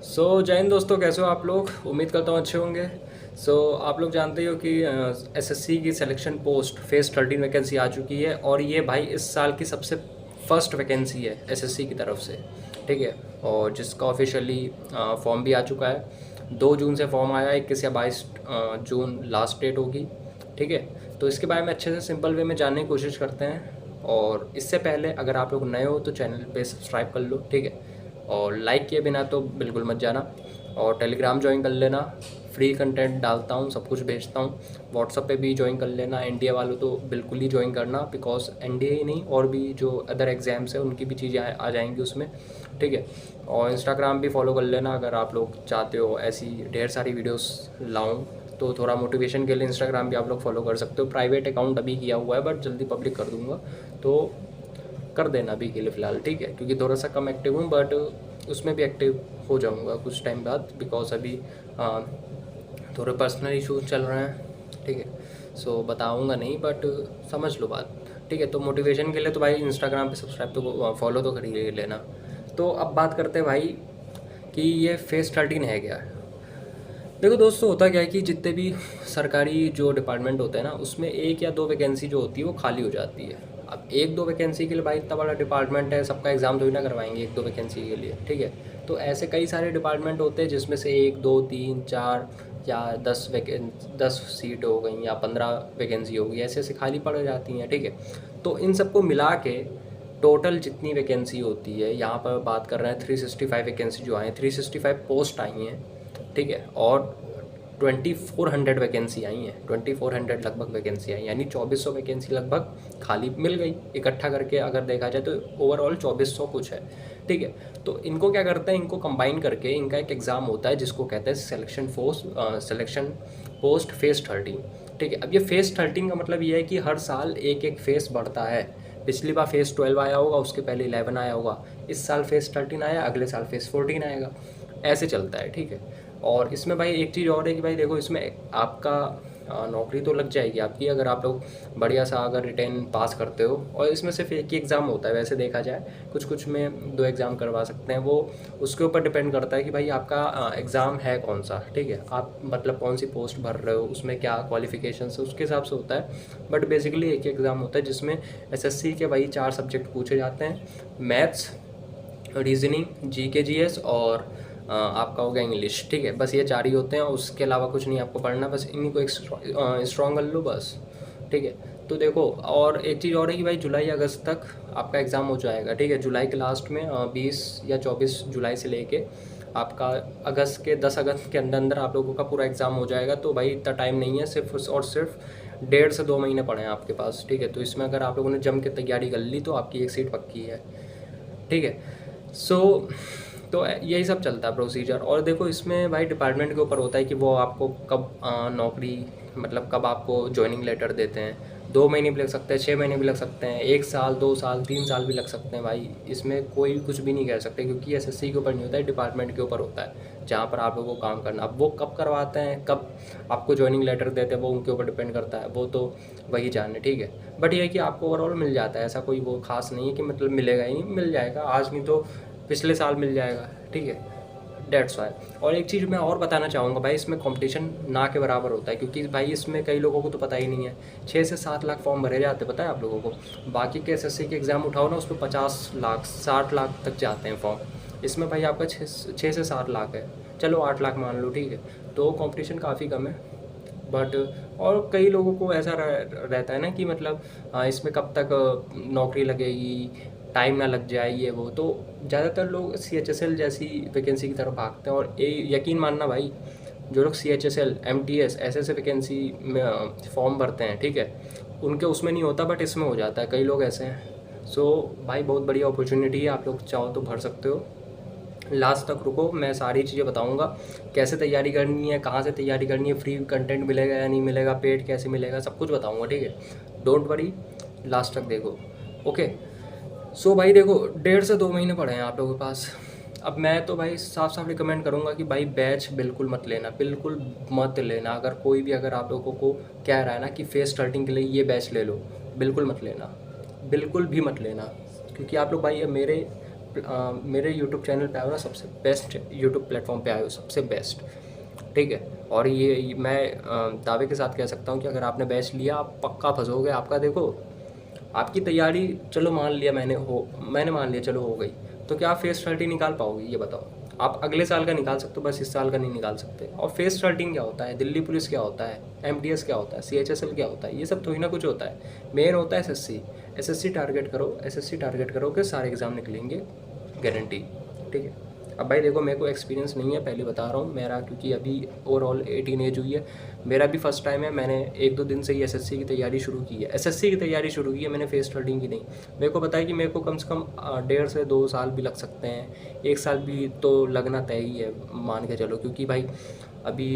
जय हिंद दोस्तों, कैसे हो आप लोग। उम्मीद करता हूँ अच्छे होंगे। आप लोग जानते ही हो कि एसएससी की सिलेक्शन पोस्ट फेज़ 13 वैकेंसी आ चुकी है और ये भाई इस साल की सबसे फर्स्ट वैकेंसी है एसएससी की तरफ से। ठीक है। और जिसका ऑफिशियली फॉर्म भी आ चुका है। 2 जून से फॉर्म आया, 21 या 22 जून लास्ट डेट होगी। ठीक है। तो इसके बारे में अच्छे से सिंपल वे में जानने की कोशिश करते हैं। और इससे पहले अगर आप लोग नए हो तो चैनल पे सब्सक्राइब कर लो। ठीक है। और लाइक किए बिना तो बिल्कुल मत जाना। और टेलीग्राम ज्वाइन कर लेना, फ्री कंटेंट डालता हूँ, सब कुछ भेजता हूँ। व्हाट्सअप पे भी ज्वाइन कर लेना। एनडीए वालों तो बिल्कुल ही ज्वाइन करना, बिकॉज एनडीए ही नहीं और भी जो अदर एग्ज़ाम्स है उनकी भी चीज़ें आ जाएंगी उसमें। ठीक है। और इंस्टाग्राम भी फॉलो कर लेना अगर आप लोग चाहते हो ऐसी ढेर सारी वीडियोस लाऊं। तो थोड़ा मोटिवेशन के लिए इंस्टाग्राम भी आप लोग फॉलो कर सकते हो। प्राइवेट अकाउंट अभी किया हुआ है बट जल्दी पब्लिक कर दूंगा, तो कर देना अभी के लिए फ़िलहाल। ठीक है। क्योंकि थोड़ा सा कम एक्टिव हूँ बट उसमें भी एक्टिव हो जाऊँगा कुछ टाइम बाद, बिकॉज अभी थोड़े पर्सनल इशूज़ चल रहे हैं। ठीक है। बताऊँगा नहीं बट समझ लो बात। ठीक है। तो मोटिवेशन के लिए तो भाई इंस्टाग्राम पे सब्सक्राइब तो फॉलो तो कर ही लेना। तो अब बात करते हैं भाई कि ये फेज़ 13 है क्या। देखो दोस्तों, होता क्या है कि जितने भी सरकारी जो डिपार्टमेंट होते हैं ना, उसमें 1 या 2 वैकेंसी जो होती है वो खाली हो जाती है। अब 1-2 वैकेंसी के लिए भाई इतना बड़ा डिपार्टमेंट है, सबका एग्ज़ाम थोड़ी ना करवाएंगे 1-2 वैकेंसी के लिए। ठीक है। तो ऐसे कई सारे डिपार्टमेंट होते हैं जिसमें से 1, 2, 3, 4 या 10 सीट हो गई या 15 वैकेंसी हो गई, ऐसे ऐसे खाली पड़ जाती हैं। ठीक है। तो इन सबको मिला के टोटल जितनी वैकेंसी होती है, यहाँ पर बात कर रहे हैं 365 वैकेंसी जो आई हैं, 365 पोस्ट आई हैं। ठीक है। और 2400 वैकेंसी आई हैं, 2400 लगभग वैकेंसी आई, यानी 2400 वैकेंसी लगभग खाली मिल गई। इकट्ठा करके अगर देखा जाए तो ओवरऑल 2400 कुछ है। ठीक है। तो इनको क्या करते हैं, इनको कंबाइन करके इनका एक एग्ज़ाम होता है जिसको कहते हैं सिलेक्शन पोस्ट फेज़ 13। ठीक है। अब ये फेज़ 13 का मतलब ये है कि हर साल एक एक फेज़ बढ़ता है। पिछली बार फेज़ 12 आया होगा, उसके पहले 11 आया होगा, इस साल फेज़ 13 आया, अगले साल फेज़ 14 आएगा, ऐसे चलता है। ठीक है। और इसमें भाई एक चीज़ और है कि भाई देखो, इसमें आपका नौकरी तो लग जाएगी आपकी अगर आप लोग बढ़िया सा अगर रिटेन पास करते हो। और इसमें सिर्फ एक ही एग्ज़ाम होता है वैसे देखा जाए, कुछ कुछ में 2 एग्ज़ाम करवा सकते हैं, वो उसके ऊपर डिपेंड करता है कि भाई आपका एग्ज़ाम है कौन सा। ठीक है। आप मतलब कौन सी पोस्ट भर रहे हो, उसमें क्या क्वालिफिकेशन है, उसके हिसाब से होता है। बट बेसिकली एक ही एग्ज़ाम होता है जिसमें एसएससी के वही 4 सब्जेक्ट पूछे जाते हैं। मैथ्स, रीजनिंग, जीके जीएस और आपका हो गया इंग्लिश। ठीक है। बस ये 4 ही होते हैं, उसके अलावा कुछ नहीं आपको पढ़ना, बस इन्हीं को एक स्ट्रॉन्ग कर लो बस। ठीक है। तो देखो, और एक चीज़ और है कि भाई जुलाई अगस्त तक आपका एग्ज़ाम हो जाएगा। ठीक है। जुलाई के लास्ट में 20 या 24 जुलाई से लेके आपका अगस्त के 10 अगस्त के अंदर अंदर आप लोगों का पूरा एग्ज़ाम हो जाएगा। तो भाई इतना टाइम नहीं है, सिर्फ और सिर्फ 1.5 से 2 महीने पड़े हैं आपके पास। ठीक है। तो इसमें अगर आप लोगों ने जम के तैयारी कर ली तो आपकी एक सीट पक्की है। ठीक है। सो तो यही सब चलता है प्रोसीजर। और देखो, इसमें भाई डिपार्टमेंट के ऊपर होता है कि वो आपको कब नौकरी, मतलब कब आपको ज्वाइनिंग लेटर देते हैं। 2 महीने भी लग सकते हैं, 6 महीने भी लग सकते हैं, 1 साल, 2 साल, 3 साल भी लग सकते हैं भाई। इसमें कोई कुछ भी नहीं कह सकते, क्योंकि एसएससी के ऊपर नहीं होता है, डिपार्टमेंट के ऊपर होता है जहाँ पर आप लोगों को काम करना। अब वो कब करवाते हैं, कब आपको ज्वाइनिंग लेटर देते हैं, वो उनके ऊपर डिपेंड करता है, वो तो वही जाने। ठीक है। बट ये है कि आपको ओवरऑल मिल जाता है, ऐसा कोई वो खास नहीं है कि मतलब मिलेगा ही नहीं, मिल जाएगा। आज नहीं तो पिछले साल मिल जाएगा। ठीक है। That's why. और एक चीज़ मैं और बताना चाहूँगा भाई, इसमें कंपटीशन ना के बराबर होता है, क्योंकि भाई इसमें कई लोगों को तो पता ही नहीं है, 6 से 7 लाख फॉर्म भरे जाते हैं, पता है आप लोगों को। बाकी के एसएससी के एग्ज़ाम उठाओ ना, उस पर 50 लाख 60 लाख तक जाते हैं फॉर्म। इसमें भाई आपका 6 से 7 लाख है, चलो 8 लाख मान लो। ठीक है। तो कंपटीशन काफ़ी कम है। बट और कई लोगों को ऐसा रहता है ना कि मतलब इसमें कब तक नौकरी लगेगी, टाइम ना लग जाए, ये वो। तो ज़्यादातर लोग सीएचएसएल जैसी वैकेंसी की तरफ भागते हैं। और यकीन मानना भाई, जो लोग सीएचएसएल, एमटीएस ऐसे ऐसे वैकेंसी में फॉर्म भरते हैं, ठीक है, उनके उसमें नहीं होता बट इसमें हो जाता है। कई लोग ऐसे हैं। भाई बहुत बढ़िया अपॉर्चुनिटी है, आप लोग चाहो तो भर सकते हो। लास्ट तक रुको, मैं सारी चीज़ें बताऊंगा, कैसे तैयारी करनी है, कहाँ से तैयारी करनी है, फ्री कंटेंट मिलेगा या नहीं मिलेगा, पेड कैसे मिलेगा, सब कुछ बताऊंगा। ठीक है। डोंट वरी, लास्ट तक देखो। ओके। भाई देखो, 1.5 से 2 महीने पड़े हैं आप लोगों के पास। अब मैं तो भाई साफ साफ रिकमेंड करूंगा कि भाई बैच बिल्कुल मत लेना, बिल्कुल मत लेना। अगर कोई भी अगर आप लोगों को कह रहा है ना कि फेस स्टार्टिंग के लिए ये बैच ले लो, बिल्कुल मत लेना, बिल्कुल भी मत लेना। क्योंकि आप लोग भाई मेरे मेरे यूट्यूब चैनल पे आए हो ना, सबसे बेस्ट यूट्यूब प्लेटफॉर्म पे आए हो, सबसे बेस्ट, ठीक है। और ये मैं दावे के साथ कह सकता हूँ कि अगर आपने बैच लिया आप पक्का फंसोगे। आपका देखो, आपकी तैयारी चलो मान लिया मैंने मान लिया चलो हो गई, तो क्या आप फेस 30 निकाल पाओगे ये बताओ। आप अगले साल का निकाल सकते हो, बस इस साल का नहीं निकाल सकते। और फेस 30 क्या होता है, दिल्ली पुलिस क्या होता है, MTS क्या होता है, CHSL क्या होता है, ये सब थोड़ी ना कुछ होता है। मेन होता है SSC टारगेट करो, SSC टारगेट करो कि सारे एग्ज़ाम निकलेंगे, गारंटी, ठीक है। अब भाई देखो, मेरे को एक्सपीरियंस नहीं है, पहले बता रहा हूँ मेरा, क्योंकि अभी ओवरऑल 18 एज हुई है, मेरा भी फर्स्ट टाइम है। मैंने 1-2 दिन से ही SSC की तैयारी शुरू की है, SSC की तैयारी शुरू की है मैंने, फेस 30 की नहीं। मेरे को पता है कि मेरे को कम से कम 1.5 से 2 साल भी लग सकते हैं, 1 साल भी तो लगना तय ही है, मान के चलो। क्योंकि भाई अभी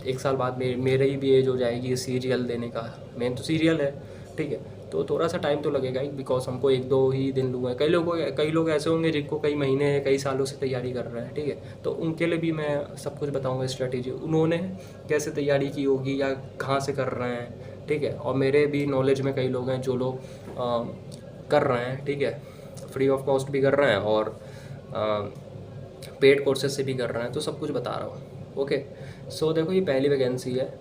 1 साल बाद मेरे ही भी एज हो जाएगी सीरियल देने का, मेन तो सीरियल है, ठीक है। तो थोड़ा सा टाइम तो लगेगा ही, बिकॉज हमको 1-2 ही दिन लूँगा। कई लोग ऐसे होंगे जिनको कई महीने कई सालों से तैयारी कर रहे हैं, ठीक है। तो उनके लिए भी मैं सब कुछ बताऊंगा, स्ट्रेटेजी उन्होंने कैसे तैयारी की होगी या कहाँ से कर रहे हैं, ठीक है। और मेरे भी नॉलेज में कई लोग हैं जो लोग कर रहे हैं, ठीक है, फ्री ऑफ कॉस्ट भी कर रहे हैं और पेड कोर्सेज से भी कर रहे हैं, तो सब कुछ बता रहा हूँ, ओके। सो देखो, ये पहली वैकेंसी है,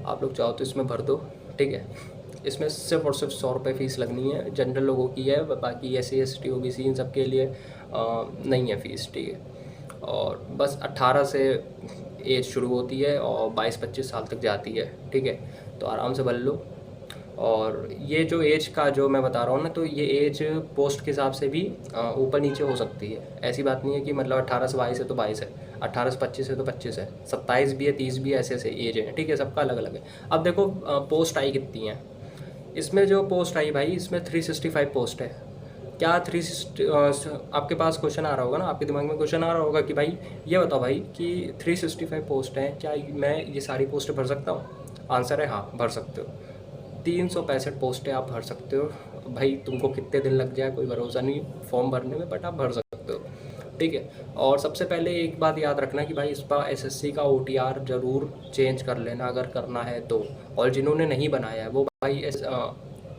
आप लोग चाहो तो इसमें भर दो, ठीक है। इसमें सिर्फ और सिर्फ 100 रुपये फ़ीस लगनी है, जनरल लोगों की है, बाकी SC ST OBC इन सब के लिए नहीं है फ़ीस, ठीक है। और बस 18 से एज शुरू होती है और 22-25 साल तक जाती है, ठीक है। तो आराम से भर लो। और ये जो एज का जो मैं बता रहा हूँ ना, तो ये एज पोस्ट के हिसाब से भी ऊपर नीचे हो सकती है। ऐसी बात नहीं है कि मतलब 18 से 22 है तो 22 है, 18 से 25 है तो 25 है, 27 भी है, 30 भी है, ऐसे एज है, ठीक है, सबका अलग अलग है। अब देखो पोस्ट आई कितनी है इसमें, जो पोस्ट आई भाई इसमें 365 पोस्ट है। क्या 360 आपके पास क्वेश्चन आ रहा होगा ना, आपके दिमाग में क्वेश्चन आ रहा होगा कि भाई ये बताओ भाई कि 365 पोस्ट हैं, क्या मैं ये सारी पोस्टें भर सकता हूँ? आंसर है हाँ, भर सकते हो। 365 पोस्टें आप भर सकते हो भाई। तुमको कितने दिन लग जाए कोई भरोसा नहीं फॉर्म भरने में, बट आप भर सकते हो, ठीक है। और सबसे पहले एक बात याद रखना कि भाई इस बार SSC का OTR ज़रूर चेंज कर लेना अगर करना है तो। और जिन्होंने नहीं बनाया है वो भाई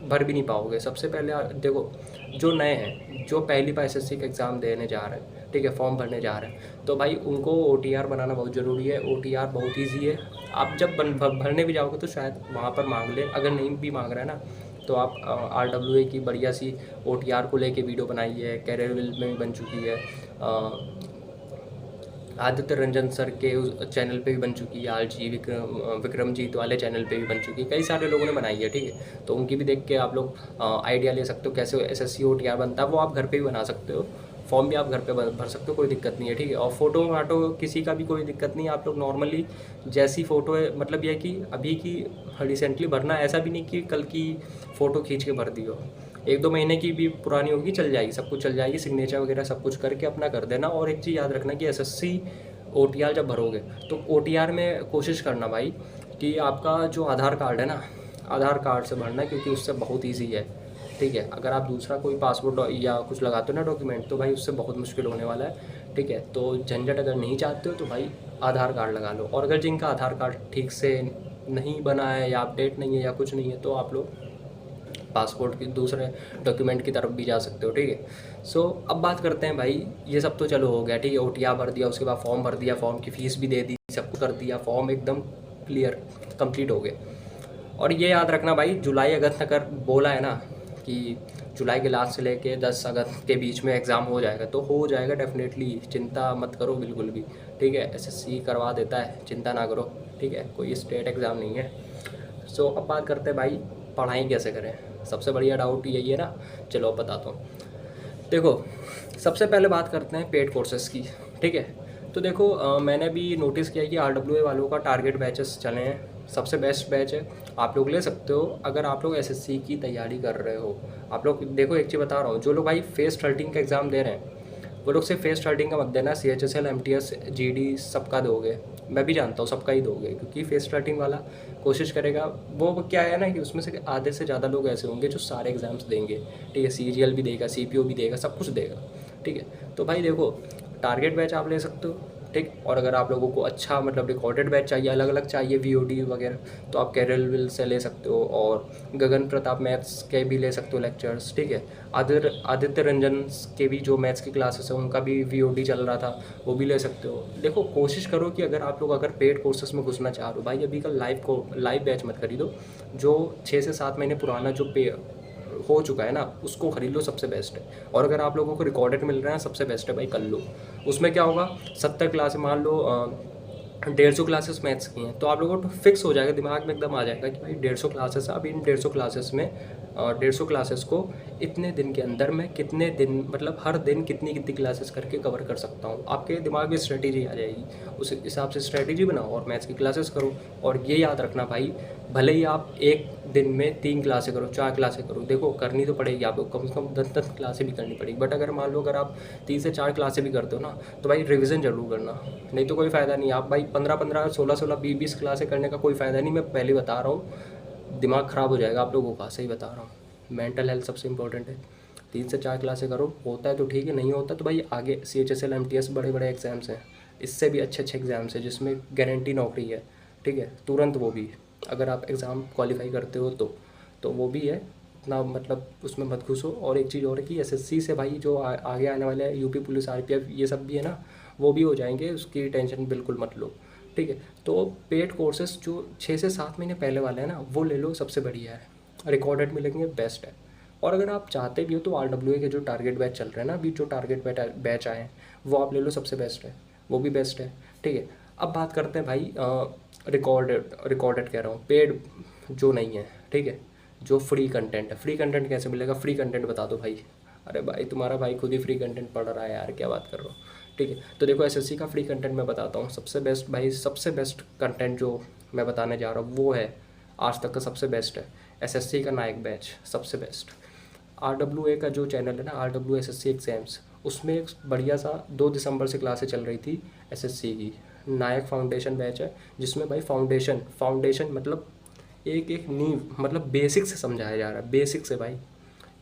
भर भी नहीं पाओगे। सबसे पहले देखो, जो नए हैं, जो पहली बार SSC का एग्ज़ाम देने जा रहे हैं, ठीक है, फॉर्म भरने जा रहे हैं, तो भाई उनको OTR बनाना बहुत ज़रूरी है। OTR बहुत ईजी है, आप जब भरने भी जाओगे तो शायद वहाँ पर मांग ले, अगर नहीं भी मांग रहा है ना तो आप RWA की बढ़िया सी OTR को लेके वीडियो बनाई है, कैरियर में भी बन चुकी है, आदित्य रंजन सर के उस चैनल पे भी बन चुकी है, RG विक्रमजीत वाले चैनल पे भी बन चुकी है, कई सारे लोगों ने बनाई है, ठीक है। तो उनकी भी देख के आप लोग आइडिया ले सकते हो कैसे SSC OTR बनता है, वो आप घर पे भी बना सकते हो, फॉर्म भी आप घर पे भर सकते हो, कोई दिक्कत नहीं है, ठीक है। और फोटो वाटो किसी का भी कोई दिक्कत नहीं है, आप लोग नॉर्मली जैसी फ़ोटो है, मतलब यह कि अभी की रिसेंटली भरना, ऐसा भी नहीं कि कल की फ़ोटो खींच के भर दी हो, 1-2 महीने की भी पुरानी होगी, चल जाएगी, सब कुछ चल जाएगी, सिग्नेचर वगैरह सब कुछ करके अपना कर देना। और एक चीज़ याद रखना कि SSC OTR जब भरोगे तो OTR में कोशिश करना भाई कि आपका जो आधार कार्ड है ना, आधार कार्ड से भरना, क्योंकि उससे बहुत ईजी है, ठीक है। अगर आप दूसरा कोई पासपोर्ट या कुछ लगाते हो ना डॉक्यूमेंट, तो भाई उससे बहुत मुश्किल होने वाला है, ठीक है। तो झंझट अगर नहीं चाहते हो तो भाई आधार कार्ड लगा लो। और अगर जिनका आधार कार्ड ठीक से नहीं बना है या अपडेट नहीं है या कुछ नहीं है, तो आप लोग पासपोर्ट की दूसरे डॉक्यूमेंट की तरफ भी जा सकते हो, ठीक है। सो अब बात करते हैं भाई, ये सब तो चलो हो गया, ठीक है। OTR भर दिया, उसके बाद फॉर्म भर दिया, फॉर्म की फ़ीस भी दे दी, सब कुछ कर दिया, फॉर्म एकदम क्लियर कंप्लीट हो गए। और ये याद रखना भाई, जुलाई अगस्त अगर बोला है ना कि जुलाई के लास्ट से लेके 10 अगस्त के बीच में एग्ज़ाम हो जाएगा, तो हो जाएगा डेफिनेटली, चिंता मत करो बिल्कुल भी, ठीक है। SSC करवा देता है, चिंता ना करो, ठीक है, कोई स्टेट एग्ज़ाम नहीं है। सो अब बात करते हैं भाई पढ़ाई कैसे करें, सबसे बढ़िया डाउट यही है ना। चलो अब बताता हूँ। देखो, सबसे पहले बात करते हैं पेड कोर्सेज़ की, ठीक है। तो देखो मैंने भी नोटिस किया कि RWA वालों का टारगेट बैचेस चले हैं, सबसे बेस्ट बैच है, आप लोग ले सकते हो अगर आप लोग SSC की तैयारी कर रहे हो। आप लोग देखो, एक चीज़ बता रहा हूँ, जो लोग भाई फेस 13 का एग्ज़ाम दे रहे हैं वो लोग सिर्फ फेस 13 का मत देना, CHSL MTS GD सबका दोगे, मैं भी जानता हूँ सबका ही दोगे, क्योंकि फेस 13 वाला कोशिश करेगा, वो क्या है ना कि उसमें से आधे से ज़्यादा लोग ऐसे होंगे जो सारे एग्ज़ाम्स देंगे, ठीक है, सीरियल भी देगा, CPO भी देगा, सब कुछ देगा, ठीक है। तो भाई देखो, टारगेट बैच आप ले सकते हो, ठीक। और अगर आप लोगों को अच्छा मतलब रिकॉर्डेड बैच चाहिए, अलग अलग चाहिए वीओडी वगैरह, तो आप कैरल विल से ले सकते हो, और गगन प्रताप मैथ्स के भी ले सकते हो लेक्चर्स, ठीक है। आदित्य रंजन के भी जो मैथ्स की क्लासेस है उनका भी वीओडी चल रहा था, वो भी ले सकते हो। देखो कोशिश करो कि अगर आप लोग अगर पेड कोर्सेज में घुसना चाह रहे हो भाई, अभी का लाइव बैच मत खरीदो, जो 6 से 7 महीने पुराना जो पे हो चुका है ना उसको खरीद लो, सबसे बेस्ट है। और अगर आप लोगों को रिकॉर्डेड मिल रहा है सबसे बेस्ट है भाई, कर लो। उसमें क्या होगा, 70 क्लास मान लो 150 क्लासेस मैथ्स की हैं, तो आप लोगों को फिक्स हो जाएगा, दिमाग में एकदम आ जाएगा कि भाई 150 क्लासेस है, अब इन 150 क्लासेस में 150 क्लासेस को इतने दिन के अंदर में कितने दिन मतलब हर दिन कितनी कितनी क्लासेस करके कवर कर सकता हूँ। आपके दिमाग में स्ट्रेटेजी आ जाएगी, उस हिसाब से स्ट्रेटेजी बनाओ और मैथ्स की क्लासेस करो। और ये याद रखना भाई, भले ही आप एक दिन में 3 क्लासें करो, 4 क्लासें करो, देखो करनी तो पड़ेगी आपको, कम से कम 10 क्लासें भी करनी पड़ेगी। बट अगर मान लो अगर आप 3 से 4 क्लासें भी करते हो ना, तो भाई रिवीजन जरूर करना, नहीं तो कोई फ़ायदा नहीं। आप भाई 15-15, 16-16, 20-20 क्लासें करने का कोई फ़ायदा नहीं। मैं पहले बता रहा हूँ, दिमाग ख़राब हो जाएगा आप लोगों का, सही बता रहा हूँ। मेंटल हेल्थ सबसे इंपॉर्टेंट है। 3 से 4 क्लासें करो, होता है तो ठीक है, नहीं होता तो भाई आगे CHSL MTS बड़े बड़े एग्जाम्स हैं, इससे भी अच्छे अच्छे एग्जाम्स हैं जिसमें गारंटी नौकरी है, ठीक है, तुरंत। वो भी अगर आप एग्ज़ाम क्वालिफाई करते हो तो वो भी है, इतना मतलब उसमें मत घुसो। और एक चीज़ और है कि SSC से भाई जो आगे आने वाले हैं यूपी पुलिस, RPF, ये सब भी है ना, वो भी हो जाएंगे, उसकी टेंशन बिल्कुल मत लो, ठीक है। तो पेड कोर्सेज जो 6 से 7 महीने पहले वाले हैं ना, वो ले लो, सबसे बढ़िया है, रिकॉर्डेड मिलेंगे, बेस्ट है। और अगर आप चाहते भी हो तो RWA के जो टारगेट बैच चल रहे हैं ना अभी, जो टारगेट बैच आए हैं वो आप ले लो, सबसे बेस्ट है, वो भी बेस्ट है, ठीक है। अब बात करते हैं भाई रिकॉर्डेड कह रहा हूँ, पेड जो नहीं है, ठीक है, जो फ्री कंटेंट है। फ्री कंटेंट कैसे मिलेगा, फ्री कंटेंट बता दो भाई। अरे भाई तुम्हारा भाई खुद ही फ्री कंटेंट पढ़ रहा है यार, क्या बात कर रहा हो, ठीक है। तो देखो SSC का फ्री कंटेंट मैं बताता हूँ, सबसे बेस्ट भाई, सबसे बेस्ट कंटेंट जो मैं बताने जा रहा हूँ वो है, आज तक का सबसे बेस्ट है, SSC का नायक बैच, सबसे बेस्ट। RWA का जो चैनल है ना, RW SSC एग्जाम्स, उसमें एक बढ़िया सा 2 दिसंबर से क्लासें चल रही थी SSC की, नायक फाउंडेशन बैच है, जिसमें भाई फाउंडेशन मतलब एक एक नींव मतलब बेसिक से समझाया जा रहा है, बेसिक से भाई।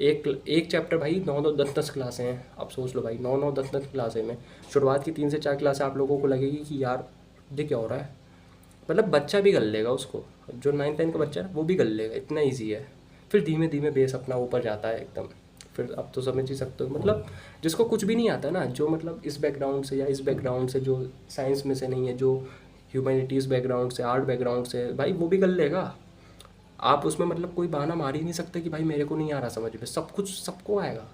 एक एक चैप्टर भाई 9-9 10-10 क्लासें हैं, आप सोच लो भाई, 9-9 10-10 क्लासें में शुरुआत की 3 से 4 क्लासें आप लोगों को लगेगी कि यार ये क्या हो रहा है, मतलब बच्चा भी कर लेगा उसको, जो 9th-10th का बच्चा है वो भी कर लेगा, इतना ईजी है। फिर धीमे धीमे बेस अपना ऊपर जाता है एकदम। फिर अब तो समझ ही सकते हो, मतलब जिसको कुछ भी नहीं आता ना, जो मतलब इस बैकग्राउंड से या इस बैकग्राउंड से, जो साइंस में से नहीं है, जो ह्यूमैनिटीज़ बैकग्राउंड से, आर्ट बैकग्राउंड से, भाई वो भी कर लेगा। आप उसमें मतलब कोई बहाना मार ही नहीं सकते कि भाई मेरे को नहीं आ रहा समझ में, सब कुछ सबको आएगा।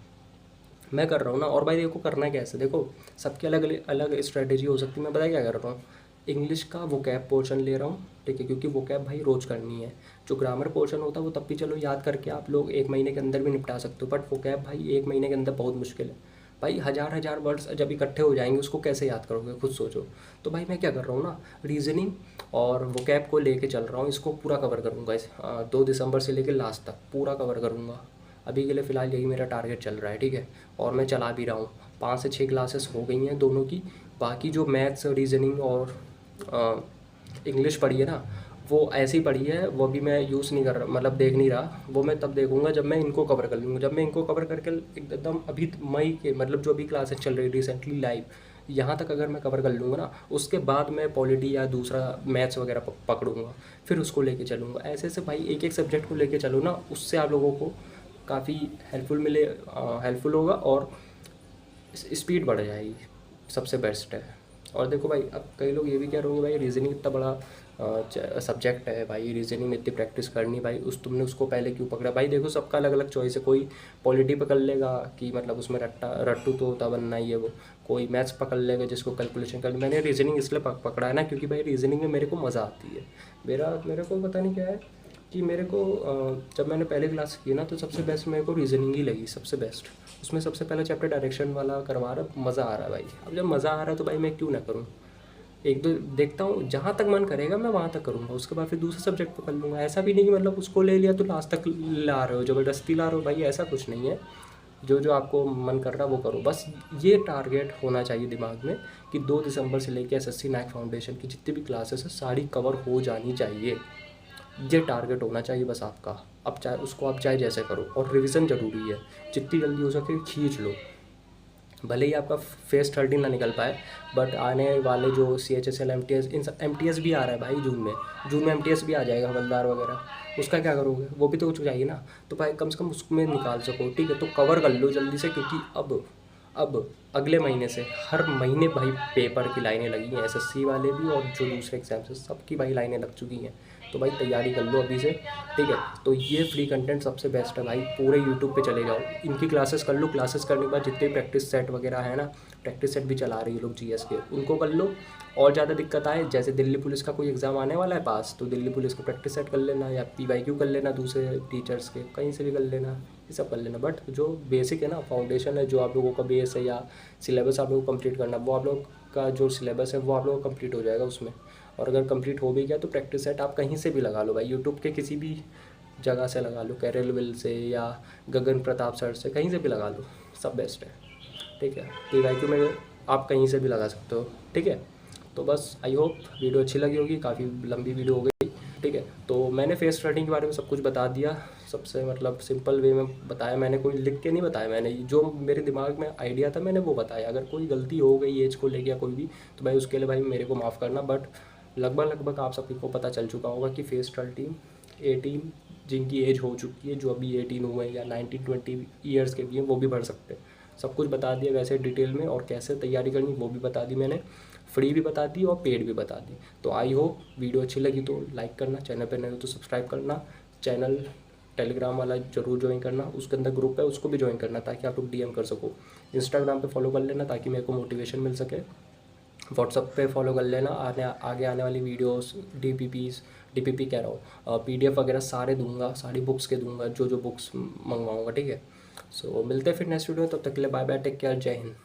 मैं कर रहा हूँ ना, और भाई देखो करना कैसे, देखो सबकी अलग अलग स्ट्रेटेजी हो सकती है। मैं पता है क्या कर रहा हूँ, इंग्लिश का वोकैब पोर्शन ले रहा हूँ, ठीक है, क्योंकि वोकैब भाई रोज़ करनी है। जो ग्रामर पोर्शन होता है वो तब भी चलो याद करके आप लोग 1 महीने के अंदर भी निपटा सकते हो, बट वोकैब भाई 1 महीने के अंदर बहुत मुश्किल है भाई। हज़ार वर्ड्स जब इकट्ठे हो जाएंगे उसको कैसे याद करोगे, खुद सोचो। तो भाई मैं क्या कर रहा हूँ ना, रीजनिंग और वोकैब को लेके चल रहा हूँ, इसको पूरा कवर करूँगा 2 दिसंबर से लेकर लास्ट तक पूरा कवर करूँगा। अभी के लिए फ़िलहाल यही मेरा टारगेट चल रहा है, ठीक है, और मैं चला भी रहा हूँ। 5 से 6 क्लासेस हो गई हैं दोनों की। बाकी जो मैथ्स, रीजनिंग और इंग्लिश पढ़ी है ना, वो ऐसी पढ़ी है, वो भी मैं यूज़ नहीं कर रहा, मतलब देख नहीं रहा, वो मैं तब देखूंगा जब मैं इनको कवर कर लूँगा। जब मैं इनको कवर करके एकदम अभी मई के मतलब जो अभी क्लासेस चल रही रिसेंटली लाइव, यहाँ तक अगर मैं कवर कर लूँगा ना, उसके बाद मैं पॉलिटी या दूसरा मैथ्स वगैरह पकड़ूंगा, फिर उसको लेके चलूँगा। ऐसे ऐसे भाई एक एक सब्जेक्ट को लेके चलो ना, उससे आप लोगों को काफ़ी हेल्पफुल होगा और स्पीड बढ़ जाएगी, सबसे बेस्ट है। और देखो भाई, अब कई लोग ये भी कह रहे होंगे भाई रीजनिंग इतना बड़ा सब्जेक्ट है भाई, रीजनिंग में इतनी प्रैक्टिस करनी भाई, तुमने उसको पहले क्यों पकड़ा। भाई देखो सबका अलग अलग चॉइस है, कोई पॉलिटी पकड़ लेगा कि मतलब उसमें रट्टू तो होता बनना ही है वो, कोई मैथ्स पकड़ लेगा जिसको कैलकुलेशन करनी। मैंने रीजनिंग इसलिए पकड़ा है ना, क्योंकि भाई रीजनिंग में मेरे को मज़ा आती है। मेरे को पता नहीं क्या है कि मेरे को जब मैंने पहले क्लास की ना, तो सबसे बेस्ट मेरे को रीजनिंग ही लगी, सबसे बेस्ट। उसमें सबसे पहला चैप्टर डायरेक्शन वाला करवा रहा, मज़ा आ रहा है भाई। अब जब मज़ा आ रहा है तो भाई मैं क्यों ना करूँ, एक दो देखता हूँ, जहाँ तक मन करेगा मैं वहाँ तक करूँगा, उसके बाद फिर दूसरे सब्जेक्ट पकड़ लूँगा। ऐसा भी नहीं कि मतलब उसको ले लिया तो लास्ट तक ला रहे हो, ज़बरदस्ती ला रहे हो भाई, ऐसा कुछ नहीं है। जो जो आपको मन कर रहा है वो करो, बस ये टारगेट होना चाहिए दिमाग में कि 2 दिसंबर से लेकर SSC नायक फाउंडेशन की जितनी भी क्लासेस है सारी कवर हो जानी चाहिए। ये टारगेट होना चाहिए बस आपका। अब चाहे उसको आप चाहे जैसे करो, और रिवीजन ज़रूरी है, जितनी जल्दी हो सके खींच लो। भले ही आपका फेस 13 ना निकल पाए, बट आने वाले जो CHSL MTS, इन सब MTS भी आ रहा है भाई जून में MTS भी आ जाएगा, हवलदार वगैरह। उसका क्या करोगे, वो भी तो कुछ चाहिए ना। तो भाई कम से कम उसमें निकाल सको, ठीक है। तो कवर कर लो जल्दी से, क्योंकि अब अगले महीने से हर महीने भाई पेपर की लाइनें लगी हैं, SSC वाले भी और जो दूसरे एग्जाम्स हैं सबकी भाई लाइनें लग चुकी हैं। तो भाई तैयारी कर लो अभी से, ठीक है। तो ये फ्री कंटेंट सबसे बेस्ट है भाई, पूरे यूट्यूब पे चले जाओ, इनकी क्लासेस कर लो। क्लासेस करने के बाद जितने प्रैक्टिस सेट वगैरह है ना, प्रैक्टिस सेट भी चला रही है लोग GS के, उनको कर लो। और ज़्यादा दिक्कत आए, जैसे दिल्ली पुलिस का कोई एग्ज़ाम आने वाला है पास, तो दिल्ली पुलिस को प्रैक्टिस सेट कर लेना, या PYQ कर लेना, दूसरे टीचर्स के कहीं से भी कर लेना, ये सब कर लेना। बट जो बेसिक है ना, फाउंडेशन है, जो आप लोगों का बेस है या सिलेबस आप लोगों को कंप्लीट करना, वो आप लोग का जो सिलेबस है वो आप लोगों का कंप्लीट हो जाएगा उसमें। और अगर कंप्लीट हो भी गया तो प्रैक्टिस सेट आप कहीं से भी लगा लो भाई, यूट्यूब के किसी भी जगह से लगा लो, कैरल विल से या गगन प्रताप सर से, कहीं से भी लगा लो, सब बेस्ट है, ठीक है। PYQ में आप कहीं से भी लगा सकते हो, ठीक है। तो बस आई होप वीडियो अच्छी लगी होगी, काफ़ी लंबी वीडियो हो गई, ठीक है। तो मैंने फेस स्टार्टिंग के बारे में सब कुछ बता दिया, सबसे मतलब सिंपल वे में बताया मैंने, कोई लिख के नहीं बताया मैंने, जो मेरे दिमाग में आइडिया था मैंने वो बताया। अगर कोई गलती हो गई एज को लेके या कोई भी, तो भाई उसके लिए भाई मेरे को माफ़ करना। बट लगभग आप सभी को पता चल चुका होगा कि फेस 18 जिनकी एज हो चुकी है, जो अभी 18 हुए हैं या 19-20 ईयर्स के भी हैं, वो भी भर सकते हैं। सब कुछ बता दिया वैसे डिटेल में, और कैसे तैयारी करनी वो भी बता दी मैंने, फ्री भी बता दी और पेड भी बता दी। तो आई होप वीडियो अच्छी लगी तो लाइक करना, चैनल पर नए हो तो सब्सक्राइब करना, चैनल टेलीग्राम वाला जरूर ज्वाइन करना, उसके अंदर ग्रुप है उसको भी ज्वाइन करना, ताकि आप लोग DM कर सको। इंस्टाग्राम पे फॉलो कर लेना ताकि मेरे को मोटिवेशन मिल सके। व्हाट्सअप पे फॉलो कर लेना, आगे आने वाली वीडियोस, DPP कह रहा हूँ, PDF वगैरह सारे दूंगा, सारी बुक्स के दूंगा, जो जो बुक्स मंगवाऊँगा, ठीक है। सो मिलते हैं फिर नेक्स्ट वीडियो में, तब तक के लिए बाय बाय, टेक केयर, जय हिंद।